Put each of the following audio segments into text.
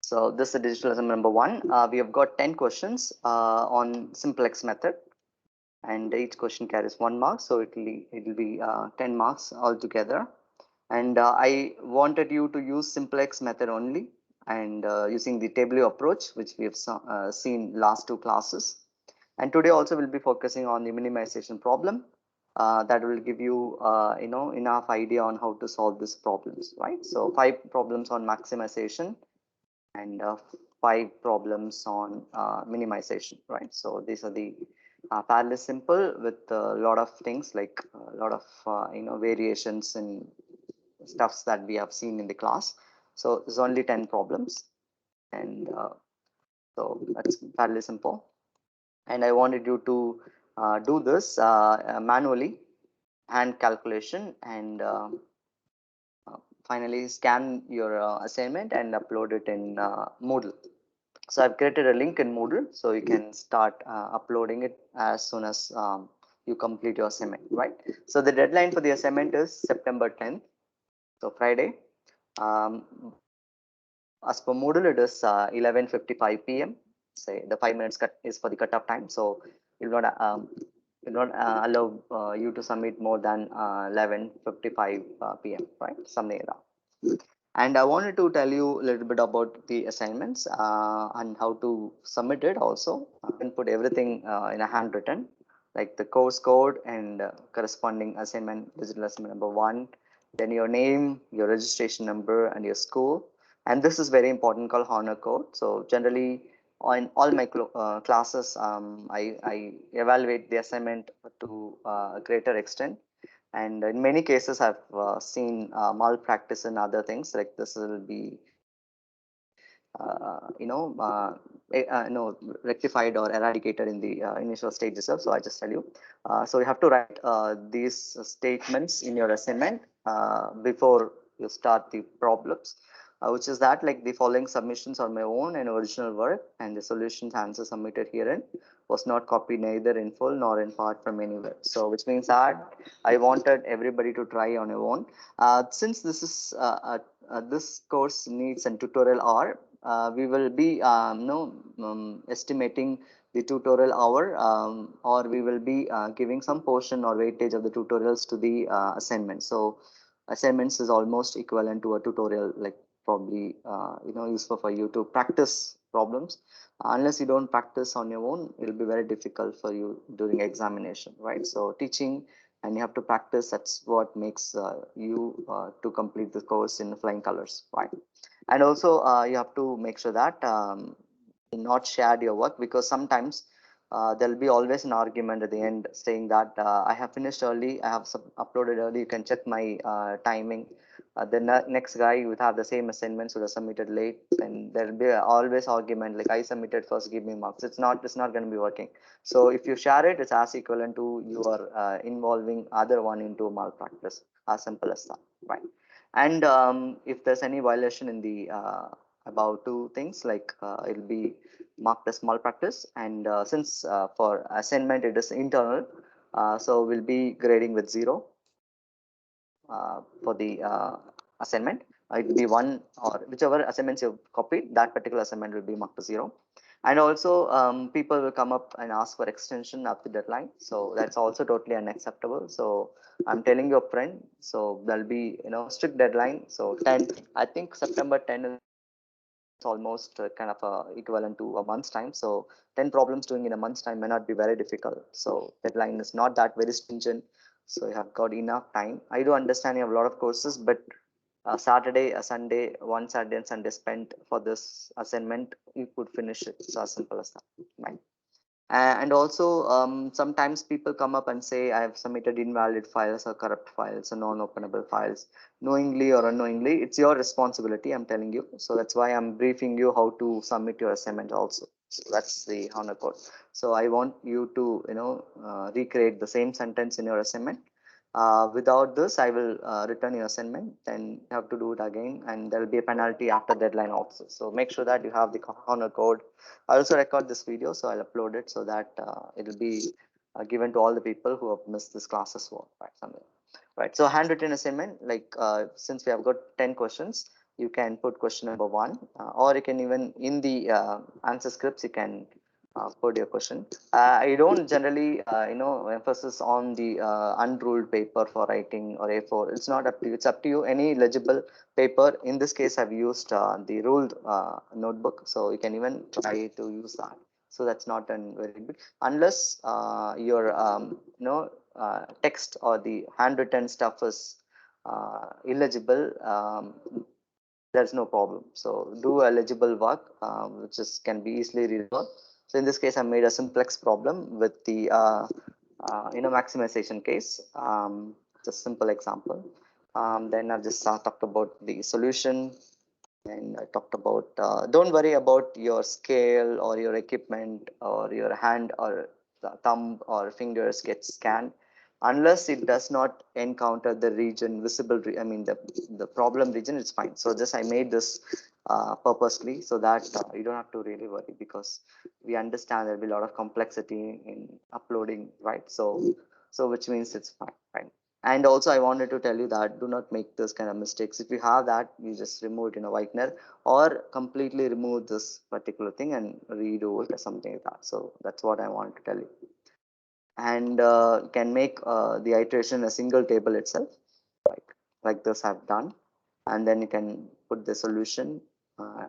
So this is digital assignment number 1. We have got 10 questions on simplex method, and each question carries 1 mark. So it'll be 10 marks altogether. And I wanted you to use simplex method only, and using the Tableau approach, which we have seen last 2 classes. And today also we'll be focusing on the minimization problem. That will give you enough idea on how to solve these problems, right? So 5 problems on maximization and 5 problems on minimization, right? So these are the fairly simple with a lot of things, like a lot of variations and stuffs that we have seen in the class. So there's only 10 problems, and so that's fairly simple. And I wanted you to do this manually, hand calculation, and finally scan your assignment and upload it in Moodle. So I've created a link in Moodle, so you can start uploading it as soon as you complete your assignment, right? So the deadline for the assignment is September 10th, so Friday. Um, as per Moodle, it is 11:55 p.m. Say the 5 minutes cut is for the cutoff time, so it will not allow you to submit more than 11:55 p.m. Right, something like that. And I wanted to tell you a little bit about the assignments and how to submit it also. I can put everything in a handwritten, like the course code and corresponding assignment, digital assignment number 1, then your name, your registration number, and your school. And this is very important, called honor code. So generally on all my classes, I evaluate the assignment to a greater extent, and in many cases I've seen malpractice and other things, like this will be rectified or eradicated in the initial stage itself. So I just tell you, so you have to write these statements in your assignment before you start the problems, which is that, like, the following submissions are my own and original work, and the solutions answer submitted herein was not copied neither in full nor in part from anywhere. So which means that I wanted everybody to try on your own. Since this course needs a tutorial hour, we will be estimating the tutorial hour, or we will be giving some portion or weightage of the tutorials to the assignment. So assignments is almost equivalent to a tutorial, like probably useful for you to practice problems. Unless you don't practice on your own, it will be very difficult for you during examination, right? So teaching, and you have to practice, that's what makes you to complete the course in flying colors, right? And also you have to make sure that you not share your work, because sometimes there'll be always an argument at the end saying that I have finished early, I have uploaded early, you can check my timing. The next guy would have the same assignments would have submitted late, and there'll be always argument like, I submitted first, give me marks. It's not going to be working. So if you share it, it's as equivalent to you are involving other one into malpractice, as simple as that, right? And if there's any violation in the about 2 things, like it'll be marked as malpractice. And since for assignment it is internal, so we'll be grading with 0 for the assignment. It will be 1, or whichever assignments you've copied, that particular assignment will be marked to 0. And also people will come up and ask for extension up the deadline, so that's also totally unacceptable. So I'm telling you upfront, so there'll be strict deadline. So 10, I think September 10 is almost kind of equivalent to a month's time. So 10 problems doing in a month's time may not be very difficult. So deadline is not that very stringent. So you have got enough time. I do understand you have a lot of courses, but Saturday, a Sunday, one Saturday and Sunday spent for this assignment, you could finish it. So as simple as that. Right? And also sometimes people come up and say, I have submitted invalid files or corrupt files or non-openable files. Knowingly or unknowingly, it's your responsibility, I'm telling you. So that's why I'm briefing you how to submit your assignment also. So that's the honor code. So I want you to recreate the same sentence in your assignment. Without this, I will return your assignment, then you have to do it again, and there will be a penalty after deadline also. So make sure that you have the honor code. I also record this video, so I'll upload it so that it will be given to all the people who have missed this class as well, right? Something. Right. So handwritten assignment, like since we have got 10 questions, you can put question number 1, or you can even in the answer scripts you can put your question. I don't generally emphasis on the unruled paper for writing or A4. It's not up to you. It's up to you. Any legible paper. In this case, I've used the ruled notebook, so you can even try to use that. So that's not a very big, unless your text or the handwritten stuff is illegible. There's no problem. So do a legible work, which is can be easily resolved. So in this case, I made a simplex problem with the maximization case. Just simple example. Then I've just talked about the solution, and I talked about don't worry about your scale or your equipment or your hand or thumb or fingers get scanned unless it does not encounter the region visible. I mean the problem region is fine. So just I made this purposely so that you don't have to really worry, because we understand there'll be a lot of complexity in uploading, right? So which means it's fine, right? And also, I wanted to tell you that do not make this kind of mistakes. If you have that, you just remove it in a whitener or completely remove this particular thing and redo it or something like that. So that's what I want to tell you. And can make the iteration a single table itself, like this I've done. And then you can put the solution.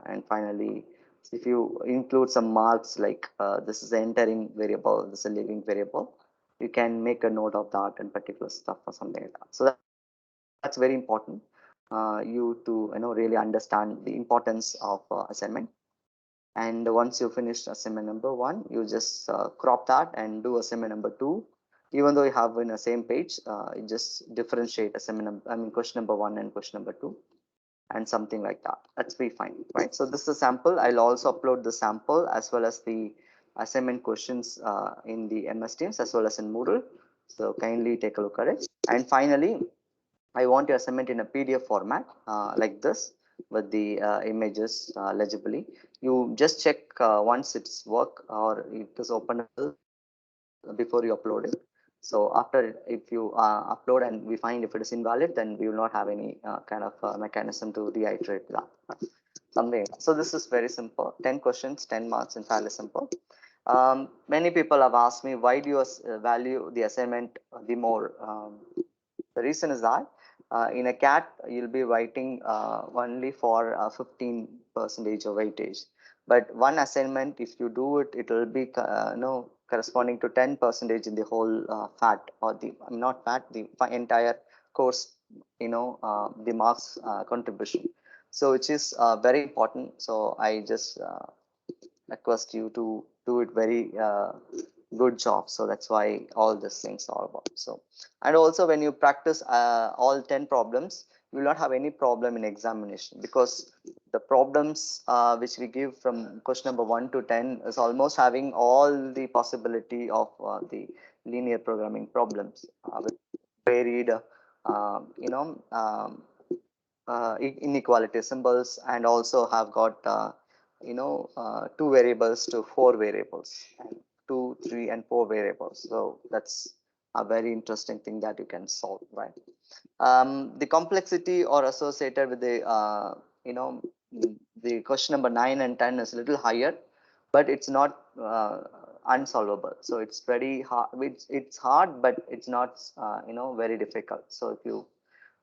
And finally, if you include some marks like this is the entering variable, this is a leaving variable, you can make a note of that and particular stuff or something like that. So that's very important. You to really understand the importance of assignment. And once you finish assignment number 1, you just crop that and do assignment number 2. Even though you have in the same page, you just differentiate question number 1 and question number 2 and something like that. That's be fine, right? So this is a sample. I'll also upload the sample as well as the assignment questions in the MS Teams as well as in Moodle. So kindly take a look at it. And finally, I want your assignment in a PDF format like this with the images legibly. You just check once it's work or it is openable before you upload it. So after, if you upload and we find if it is invalid, then we will not have any kind of mechanism to reiterate that. Something. So this is very simple. 10 questions, 10 marks, and fairly simple. Many people have asked me, why do you value the assignment the more? The reason is that in a CAT, you'll be writing only for 15 percentage of weightage. But one assignment, if you do it, it will be corresponding to 10 percentage in the whole FAT, or the not FAT, the entire course, the marks contribution. So which is very important. So I just request you to do it very good job. So that's why all these things are about. So, and also when you practice all 10 problems, you will not have any problem in examination, because the problems which we give from question number 1 to 10 is almost having all the possibility of the linear programming problems with varied inequality symbols, and also have got 2 variables to 4 variables, and 2, 3, and 4 variables. So that's a very interesting thing that you can solve, right? The complexity or associated with the question number 9 and 10 is a little higher, but it's not unsolvable. So it's very hard. It's hard, but it's not very difficult. So if you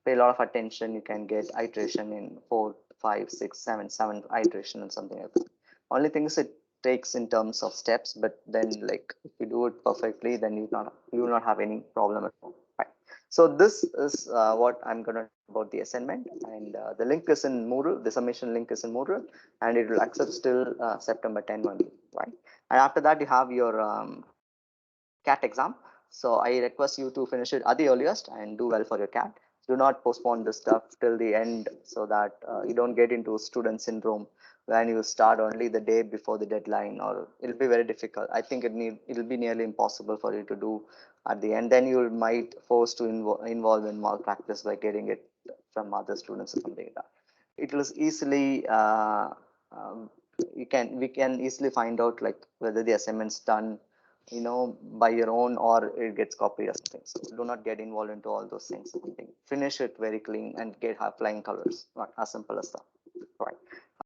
pay a lot of attention, you can get iteration in 4, 5, 6, 7, 7 iteration and something like that. Only thing is it takes in terms of steps, but then like if you do it perfectly, then you will not have any problem at all. Right. So this is what I'm gonna about the assignment, and the link is in Moodle. The submission link is in Moodle, and it will accept till September 10 only, right? And after that, you have your CAT exam. So I request you to finish it at the earliest and do well for your CAT. Do not postpone this stuff till the end, so that you don't get into student syndrome when you start only the day before the deadline, or it'll be very difficult. I think it'll be nearly impossible for you to do at the end. Then you might force to involve in malpractice by getting it from other students or something like that. It was easily we can easily find out like whether the assignment's done by your own, or it gets copied or something. So do not get involved into all those things. Finish it very clean and get flying colors. Not as simple as that. Right.